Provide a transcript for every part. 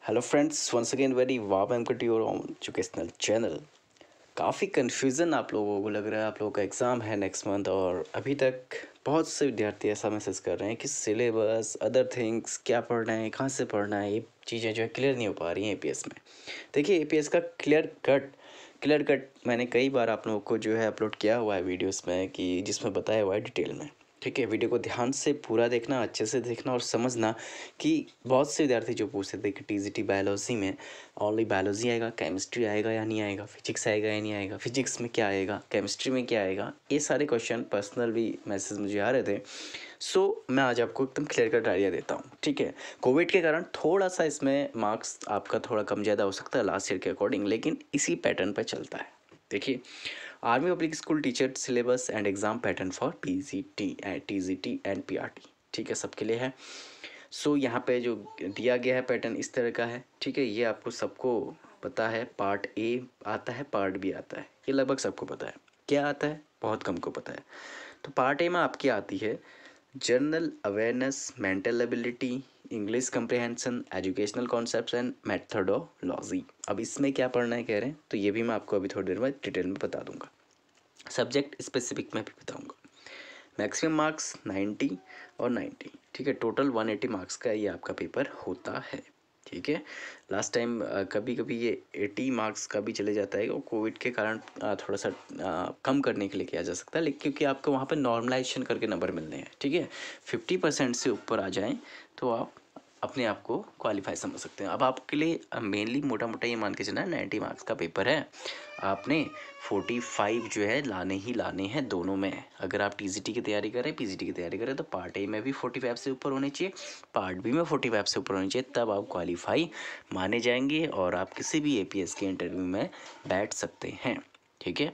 Hello friends, once again very warm welcome to your educational channel. काफ़ी confusion आप लोगों को लग रहा है। आप लोगों का एग्ज़ाम है नेक्स्ट मंथ और अभी तक बहुत से विद्यार्थी ऐसा मैसेज कर रहे हैं कि सिलेबस अदर थिंग्स क्या पढ़ना है, कहाँ से पढ़ना है, ये चीज़ें जो है क्लियर नहीं हो पा रही हैं एपीएस में। देखिए, एपीएस का क्लियर कट मैंने कई बार आप लोगों को जो है अपलोड किया हुआ है वीडियोस में, कि जिसमें बताया हुआ है डिटेल में। ठीक है, वीडियो को ध्यान से पूरा देखना, अच्छे से देखना और समझना कि बहुत से विद्यार्थी जो पूछते थे कि टीजीटी बायोलॉजी में ओनली बायोलॉजी आएगा, केमिस्ट्री आएगा या नहीं आएगा, फिजिक्स आएगा या नहीं आएगा, फिजिक्स में क्या आएगा, केमिस्ट्री में क्या आएगा, ये सारे क्वेश्चन पर्सनल भी मैसेज मुझे आ रहे थे। सो मैं आज आपको एकदम क्लियर कट आइडिया देता हूँ। ठीक है, कोविड के कारण थोड़ा सा इसमें मार्क्स आपका थोड़ा कम ज़्यादा हो सकता है लास्ट ईयर के अकॉर्डिंग, लेकिन इसी पैटर्न पर चलता है। देखिए, army public school teacher syllabus and exam pattern for TGT and PRT, ठीक है, सबके लिए है। सो यहाँ पे जो दिया गया है पैटर्न इस तरह का है। ठीक है, ये आपको सबको पता है। पार्ट ए आता है, पार्ट बी आता है, ये लगभग सबको पता है। क्या आता है, बहुत कम को पता है। तो पार्ट ए में आपकी आती है general awareness, mental ability, English comprehension, educational concepts and methodology. अब इसमें क्या पढ़ना है कह रहे हैं, तो ये भी मैं आपको अभी थोड़ी देर में डिटेल में बता दूंगा। सब्जेक्ट स्पेसिफिक में भी बताऊंगा। मैक्सिमम मार्क्स 90 और 90। ठीक है, टोटल 180 मार्क्स का ये आपका पेपर होता है। ठीक है, लास्ट टाइम कभी कभी ये 80 मार्क्स का भी चले जाता है और कोविड के कारण थोड़ा सा कम करने के लिए किया जा सकता है, लेकिन क्योंकि आपको वहाँ पे नॉर्मलाइजेशन करके नंबर मिलने हैं। ठीक है, 50% से ऊपर आ जाएं तो आप अपने आप को क्वालिफाई समझ सकते हैं। अब आपके लिए मेनली मोटा मोटा ये मान के चलना है 90 मार्क्स का पेपर है, आपने 45 जो है लाने ही लाने हैं दोनों में। अगर आप टीजीटी की तैयारी करें, पीजीटी की तैयारी करें, तो पार्ट ए में भी 45 से ऊपर होने चाहिए, पार्ट बी में 45 से ऊपर होने चाहिए, तब आप क्वालिफाई माने जाएंगे और आप किसी भी एपीएस के इंटरव्यू में बैठ सकते हैं। ठीक है,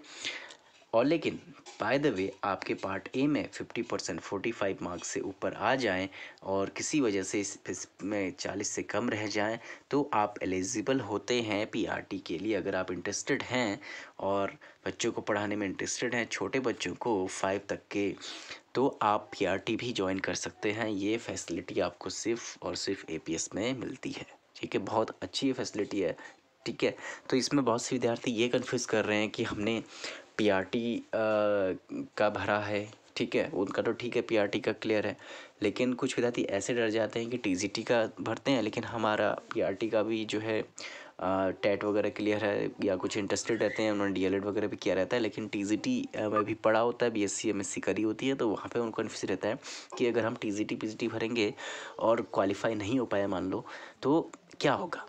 और लेकिन बाय द वे आपके पार्ट ए में 50% 45 मार्क्स से ऊपर आ जाएं और किसी वजह से इसमें 40 से कम रह जाएं, तो आप एलिजिबल होते हैं पीआरटी के लिए। अगर आप इंटरेस्टेड हैं और बच्चों को पढ़ाने में इंटरेस्टेड हैं, छोटे बच्चों को 5 तक के, तो आप पीआरटी भी ज्वाइन कर सकते हैं। ये फैसिलिटी आपको सिर्फ और सिर्फ एपीएस में मिलती है। ठीक है, बहुत अच्छी फैसिलिटी है। ठीक है, तो इसमें बहुत से विद्यार्थी ये कन्फ्यूज़ कर रहे हैं कि हमने पीआरटी का भरा है। ठीक है, उनका तो ठीक है, पीआरटी का क्लियर है, लेकिन कुछ विद्यार्थी ऐसे डर जाते हैं कि टीजीटी का भरते हैं लेकिन हमारा पीआरटी का भी जो है टेट वगैरह क्लियर है, या कुछ इंटरेस्टेड रहते हैं, उन्होंने डीएलएड वगैरह भी किया रहता है लेकिन टीजीटी में भी पढ़ा होता है, बीएससी एमएससी करी होती है, तो वहाँ पे उनको कन्फ्यूज रहता है कि अगर हम टीजीटी पीजीटी भरेंगे और क्वालिफाई नहीं हो पाया मान लो, तो क्या होगा।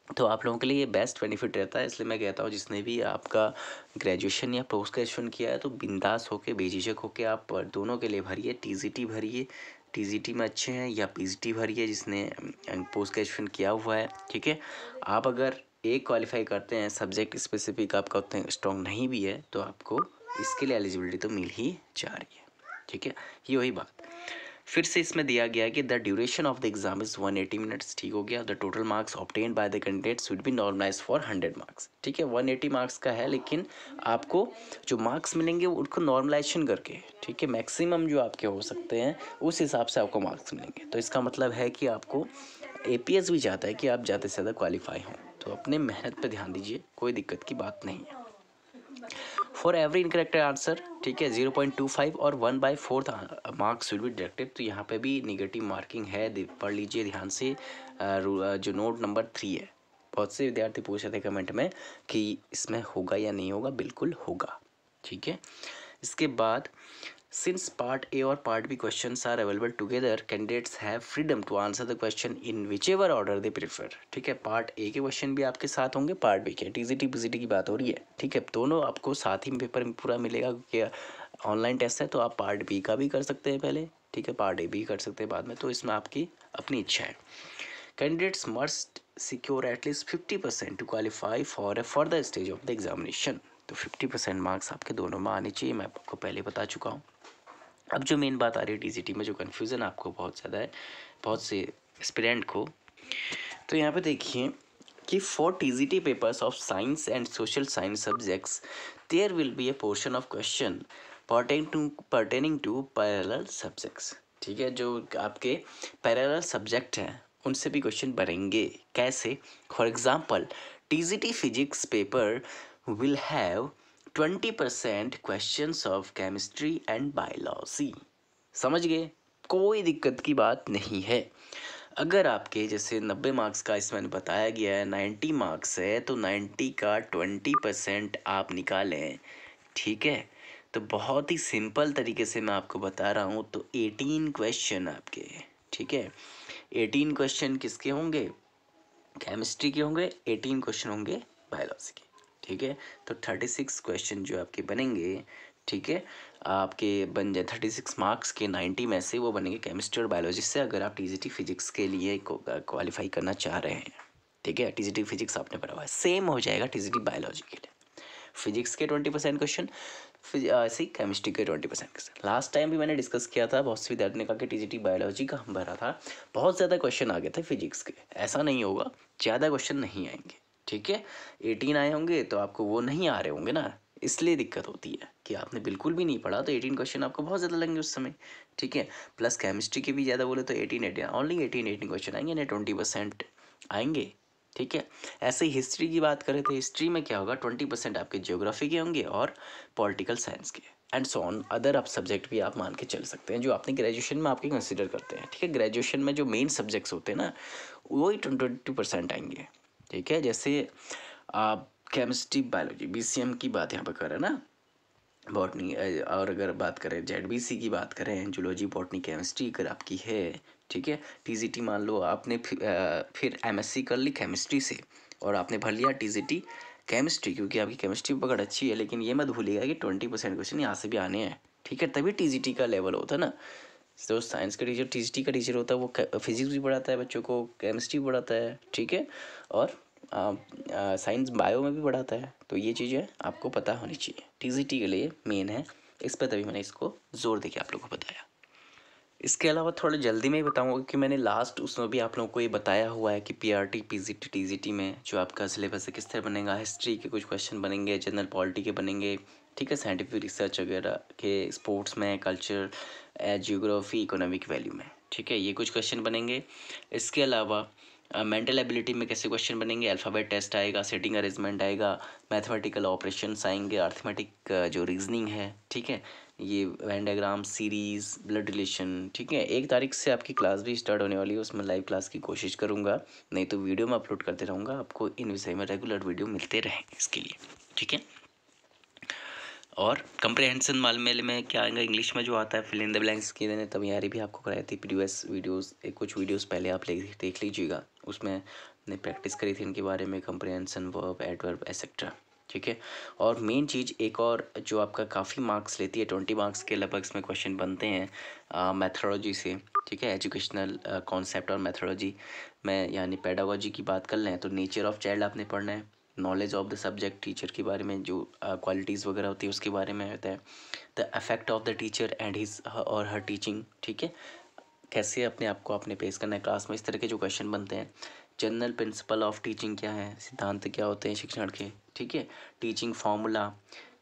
तो आप लोगों के लिए ये बेस्ट बेनिफिट रहता है, इसलिए मैं कहता हूँ जिसने भी आपका ग्रेजुएशन या पोस्ट ग्रेजुएशन किया है तो बिंदास होके, बेझिझक होके आप दोनों के लिए भरिए। टीजीटी भरिए, टीजीटी में अच्छे हैं, या पीजीटी भरिए जिसने पोस्ट ग्रेजुएशन किया हुआ है। ठीक है, आप अगर एक क्वालिफाई करते हैं, सब्जेक्ट स्पेसिफिक आपका उतना स्ट्रॉन्ग नहीं भी है, तो आपको इसके लिए एलिजिबिलिटी तो मिल ही जा रही है। ठीक है, ये वही बात फिर से इसमें दिया गया है कि the duration of the exam is 180 minutes. ठीक हो गया, the total marks obtained by the candidates would be normalize for 100 marks. ठीक है, 180 मार्क्स का है, लेकिन आपको जो मार्क्स मिलेंगे उनको नॉर्मलाइजेशन करके, ठीक है, मैक्सिमम जो आपके हो सकते हैं उस हिसाब से आपको मार्क्स मिलेंगे। तो इसका मतलब है कि आपको एपीएस भी चाहता है कि आप ज़्यादा से ज़्यादा क्वालिफाई हों, तो अपने मेहनत पर ध्यान दीजिए, कोई दिक्कत की बात नहीं है। फॉर एवरी इनकरेक्ट आंसर, ठीक है, 0.25 और 1/4 मार्क्स विल बी डिडक्टेड। तो यहाँ पे भी निगेटिव मार्किंग है, पढ़ लीजिए ध्यान से। जो नोट नंबर 3 है, बहुत से विद्यार्थी पूछ रहे थे कमेंट में कि इसमें होगा या नहीं होगा, बिल्कुल होगा। ठीक है, इसके बाद सिंस पार्ट ए और part B questions are available together, candidates have freedom to answer the question in whichever order they prefer. ठीक है, पार्ट ए के क्वेश्चन भी आपके साथ होंगे, पार्ट बी के, टीजीटी पीजीटी की बात हो रही है। ठीक है, दोनों आपको साथ ही में पेपर में पूरा मिलेगा, क्योंकि ऑनलाइन टेस्ट है, तो आप पार्ट बी का भी कर सकते हैं पहले, ठीक है, पार्ट ए भी कर सकते हैं बाद में, तो इसमें आपकी अपनी इच्छा है। Candidates must secure at least 50% to qualify for a further stage of the examination. तो 50% मार्क्स आपके दोनों में आने चाहिए, मैं आपको पहले बता चुका हूँ। अब जो मेन बात आ रही है टीजीटी में, जो कन्फ्यूज़न आपको बहुत ज़्यादा है, बहुत से एस्पिरेंट को, तो यहाँ पे देखिए कि for TGT papers of science and social science subjects there will be a portion of question pertaining to parallel subjects. ठीक है, जो आपके पैरेलल सब्जेक्ट हैं उनसे भी क्वेश्चन बनेंगे। कैसे? For example, TGT physics paper will have 20% questions of chemistry and biology. समझ गए? कोई दिक्कत की बात नहीं है। अगर आपके जैसे 90 मार्क्स का इसमें बताया गया है, 90 मार्क्स है, तो 90 का 20% आप निकालें, ठीक है? तो बहुत ही सिंपल तरीके से मैं आपको बता रहा हूँ, तो 18 क्वेश्चन आपके, ठीक है? 18 क्वेश्चन किसके होंगे? केमिस्ट्री के होंगे। 18 क्वेश्चन होंगे बायोलॉजी के, ठीक है? तो 36 क्वेश्चन जो आपके बनेंगे, ठीक है, आपके बन जाए 36 मार्क्स के 90 में से वो बनेंगे केमिस्ट्री और बायोलॉजी से, अगर आप टीजीटी फिजिक्स के लिए क्वालिफाई करना चाह रहे हैं, ठीक है? टीजीटी फिजिक्स आपने पढ़ा हुआ है, सेम हो जाएगा टीजीटी बायोलॉजी के लिए। फिजिक्स के 20% क्वेश्चन, ऐसे ही केमिस्ट्री के 20% क्वेश्चन। लास्ट टाइम भी मैंने डिस्कस किया था, बहुत से विद्यार्थी ने कहा कि टीजीटी बायोलॉजी का हम भरा था, बहुत ज़्यादा क्वेश्चन आ गए थे फिजिक्स के। ऐसा नहीं होगा, ज़्यादा क्वेश्चन नहीं आएंगे, ठीक है? 18 आए होंगे तो आपको वो नहीं आ रहे होंगे ना, इसलिए दिक्कत होती है कि आपने बिल्कुल भी नहीं पढ़ा, तो 18 क्वेश्चन आपको बहुत ज़्यादा लगेंगे उस समय, ठीक है? प्लस केमिस्ट्री के भी ज़्यादा बोले तो 18 ओनली 18 क्वेश्चन आएंगे ना, 20% आएंगे, ठीक है? ऐसे ही हिस्ट्री की बात करें तो हिस्ट्री में क्या होगा, 20% आपके ज्योग्राफी के होंगे और पॉलिटिकल साइंस के, एंड सो ऑन। अदर आप सब्जेक्ट भी आप मान के चल सकते हैं जो आपने ग्रेजुएशन में आपके कंसिडर करते हैं, ठीक है? ग्रेजुएशन में जो मेन सब्जेक्ट्स होते हैं ना, वही 20% आएंगे, ठीक है? जैसे आप केमिस्ट्री बायोलॉजी बीसीएम की बात यहाँ पर कर रहे हैं ना, बॉटनी, और अगर बात करें जेडबीसी की बात करें, जूलॉजी बॉटनी केमिस्ट्री अगर आपकी है, ठीक है? टीजीटी मान लो आपने फिर एमएससी कर ली केमिस्ट्री से और आपने भर लिया टीजीटी केमिस्ट्री, क्योंकि आपकी केमिस्ट्री पकड़ अच्छी है, लेकिन ये मत भूलिएगा कि 20% क्वेश्चन यहाँ से भी आने हैं, ठीक है? तभी टीजीटी का लेवल होता है ना। तो साइंस का टीचर टीजीटी का टीचर होता है, वो फिजिक्स भी पढ़ाता है बच्चों को, केमिस्ट्री भी पढ़ाता है, ठीक है? और साइंस बायो में भी पढ़ाता है। तो ये चीज़ें आपको पता होनी चाहिए, टीजीटी के लिए मेन है इस पर, तभी मैंने इसको जोर देके आप लोगों को बताया। इसके अलावा थोड़ा जल्दी में ही बताऊंगा कि मैंने लास्ट उसमें भी आप लोगों को ये बताया हुआ है कि पीआरटी पीजीटी टीजीटी में जो आपका सिलेबस है किस तरह बनेगा। हिस्ट्री के कुछ क्वेश्चन बनेंगे, जनरल पॉलिटी के बनेंगे, ठीक है? साइंटिफिक रिसर्च वगैरह के, स्पोर्ट्स में, कल्चर, जियोग्राफी, इकोनॉमिक वैल्यू में, ठीक है? ये कुछ क्वेश्चन बनेंगे। इसके अलावा मेंटल एबिलिटी में कैसे क्वेश्चन बनेंगे, अल्फ़ाबेट टेस्ट आएगा, सेटिंग अरेंजमेंट आएगा, मैथमेटिकल ऑपरेशंस आएंगे, अर्थमेटिक जो रीजनिंग है, ठीक है? ये Venn diagram, series, blood relation, ठीक है? 1 तारीख से आपकी क्लास भी स्टार्ट होने वाली है, उसमें लाइव क्लास की कोशिश करूँगा, नहीं तो वीडियो में अपलोड करते रहूँगा, आपको इन विषय में रेगुलर वीडियो मिलते रहेंगे इसके लिए, ठीक है? और कंप्रहेंशन मालमेल में क्या आएगा, इंग्लिश में जो आता है फिल इन द ब्लैंक्स की मैंने तैयारी भी आपको कराई थी, प्रीवियस वीडियोस, कुछ वीडियोस पहले आप देख लीजिएगा, उसमें मैंने प्रैक्टिस करी थी इनके बारे में, कंप्रहेंशन, वर्ब, एडवर्ब, एसेट्रा, ठीक है? और मेन चीज़ एक और जो आपका काफ़ी मार्क्स लेती है, 20 मार्क्स के लगभग इसमें क्वेश्चन बनते हैं मैथडोलॉजी से, ठीक है? एजुकेशनल कॉन्सेप्ट और मैथडोलॉजी में, यानी पेडागोजी की बात कर लें तो नेचर ऑफ चाइल्ड आपने पढ़ना है, knowledge of the subject, teacher के बारे में जो क्वालिटीज़ वगैरह होती है उसके बारे में होता है, the effect of the teacher and his और हर टीचिंग, ठीक है? कैसे अपने आप को आपने पेश करना है क्लास में, इस तरह के जो क्वेश्चन बनते हैं। जनरल प्रिंसिपल ऑफ टीचिंग क्या है, सिद्धांत क्या होते हैं शिक्षण के, ठीक है? Teaching formula,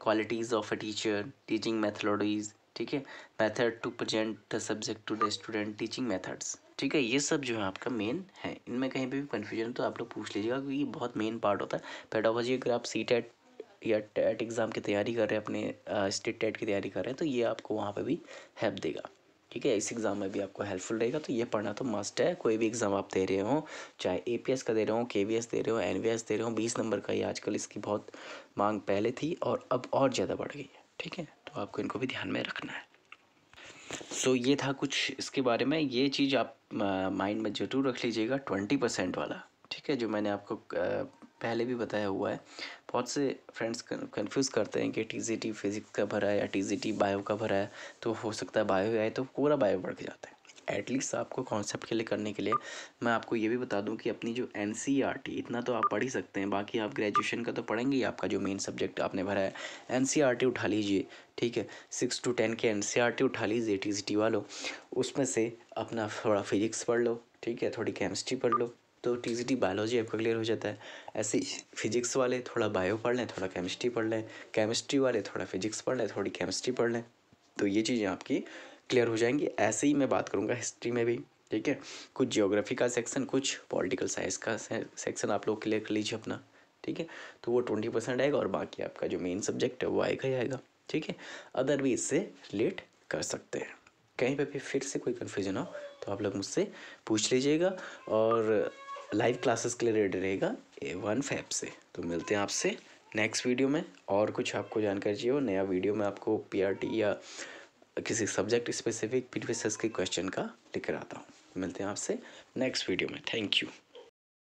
qualities of a teacher, teaching methodologies, ठीक है? Method to present the subject to the student, teaching methods, ठीक है? ये सब जो है आपका मेन है। इनमें कहीं पे भी कन्फ्यूजन तो आप लोग पूछ लीजिएगा, क्योंकि ये बहुत मेन पार्ट होता है। पेडागोजी अगर आप सीटेट या टेट एग्ज़ाम की तैयारी कर रहे हैं, अपने स्टेट टेट की तैयारी कर रहे हैं, तो ये आपको वहाँ पे भी हेल्प देगा, ठीक है? इस एग्ज़ाम में भी आपको हेल्पफुल रहेगा, तो ये पढ़ना तो मस्ट है। कोई भी एग्ज़ाम आप दे रहे हो, चाहे एपीएस का दे रहे हो, केवीएस दे रहे हो, एनवीएस दे रहे हो, 20 नंबर का ही आजकल इसकी बहुत मांग पहले थी और अब और ज़्यादा बढ़ गई है, ठीक है? तो आपको इनको भी ध्यान में रखना है। सो ये था कुछ इसके बारे में, ये चीज़ आप माइंड में ज़रूर रख लीजिएगा, 20% वाला, ठीक है? जो मैंने आपको पहले भी बताया हुआ है। बहुत से फ्रेंड्स कंफ्यूज करते हैं कि टीजीटी फिजिक्स का भरा है या टीजीटी बायो का भरा है, तो हो सकता है बायो आए तो पूरा बायो बढ़ के जाता है। एटलीस्ट आपको कॉन्सेप्ट के लिए करने के लिए मैं आपको ये भी बता दूं कि अपनी जो एनसीईआरटी, इतना तो आप पढ़ ही सकते हैं, बाकी आप ग्रेजुएशन का तो पढ़ेंगे ही, आपका जो मेन सब्जेक्ट आपने भरा है एनसीईआरटी उठा लीजिए, ठीक है? 6 to 10 के एनसीईआरटी उठा लीजिए टीजीटी वालों, उसमें से अपना थोड़ा फिजिक्स पढ़ लो, ठीक है? थोड़ी केमिस्ट्री पढ़ लो, तो टीजीटी बायोलॉजी आपका क्लियर हो जाता है। ऐसे फिजिक्स वाले थोड़ा बायो पढ़ लें, थोड़ा केमिस्ट्री पढ़ लें, केमिस्ट्री वाले थोड़ा फिजिक्स पढ़ लें, थोड़ी केमिस्ट्री पढ़ लें, तो ये चीज़ें आपकी क्लियर हो जाएंगी। ऐसे ही मैं बात करूँगा हिस्ट्री में भी, ठीक है। कुछ ज्योग्राफी का सेक्शन, कुछ पॉलिटिकल साइंस का सेक्शन आप लोग क्लियर कर लीजिए अपना, ठीक है। तो वो 20% आएगा और बाकी आपका जो मेन सब्जेक्ट है वो आएगा ही आएगा, ठीक है। अदर भी इससे रिलेट कर सकते हैं। कहीं पे भी फिर से कोई कन्फ्यूजन हो तो आप लोग मुझसे पूछ लीजिएगा, और लाइव क्लासेस के लिए रेडी रहेगा 1 फ़रवरी से। तो मिलते हैं आपसे नेक्स्ट वीडियो में। और कुछ आपको जानकारी चाहिए हो नया वीडियो में आपको पीआरटी या किसी सब्जेक्ट स्पेसिफिक प्रीवियस के क्वेश्चन का लेकर आता हूँ। मिलते हैं आपसे नेक्स्ट वीडियो में। Thank you.